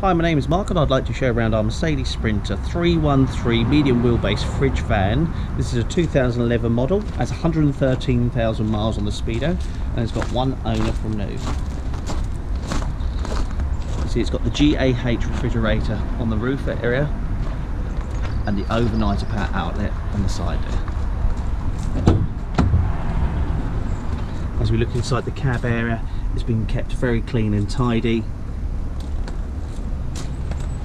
Hi, my name is Mark and I'd like to show around our Mercedes Sprinter 313 medium wheelbase fridge van. This is a 2011 model, has 113,000 miles on the speedo and it's got one owner from new. You see it's got the GAH refrigerator on the roof area and the overnighter power outlet on the side there. As we look inside the cab area, it's been kept very clean and tidy.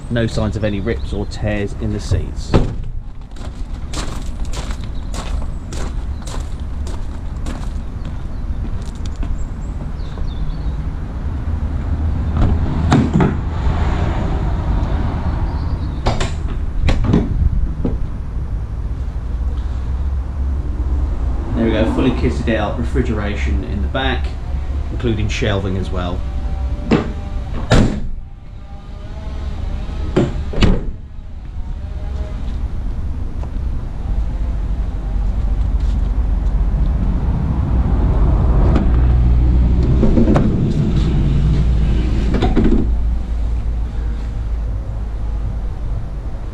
No signs of any rips or tears in the seats. There we go, fully kitted out refrigeration in the back, including shelving as well.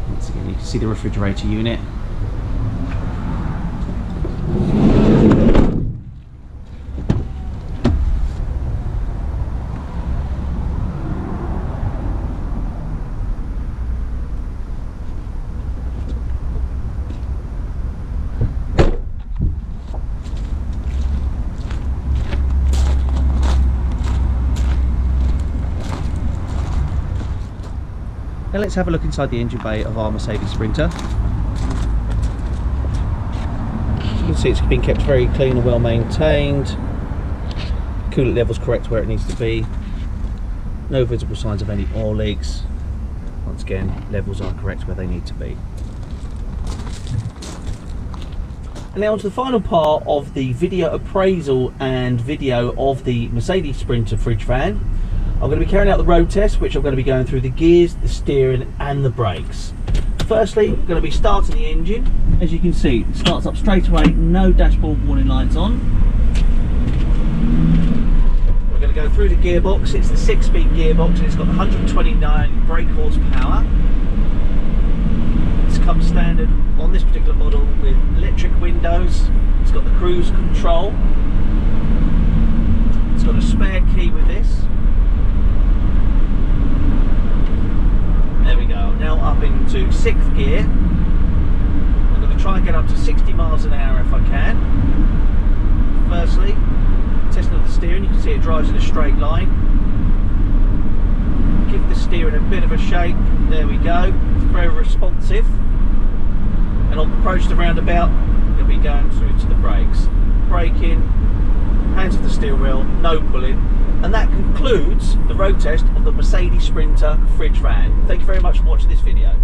Once again, you can see the refrigerator unit. Now let's have a look inside the engine bay of our Mercedes Sprinter. As you can see, it's been kept very clean and well maintained. Coolant level's correct where it needs to be. No visible signs of any oil leaks. Once again, levels are correct where they need to be. And now on to the final part of the video appraisal and video of the Mercedes Sprinter fridge van. I'm going to be carrying out the road test, which I'm going to be going through the gears, the steering and the brakes. Firstly, we're going to be starting the engine. As you can see, it starts up straight away, no dashboard warning lights on. We're going to go through the gearbox. It's the 6-speed gearbox and it's got 129 brake horsepower. This comes standard on this particular model with electric windows. It's got the cruise control. It's got a spare key with this. There we go, now up into 6th gear. I'm going to try and get up to 60 miles an hour if I can. Firstly, testing of the steering, you can see it drives in a straight line. Give the steering a bit of a shake, there we go, it's very responsive. And on the approach to roundabout, it'll be going through to the brakes. Braking, hands off the steering wheel, no pulling. And that concludes the road test of the Mercedes Sprinter fridge van. Thank you very much for watching this video.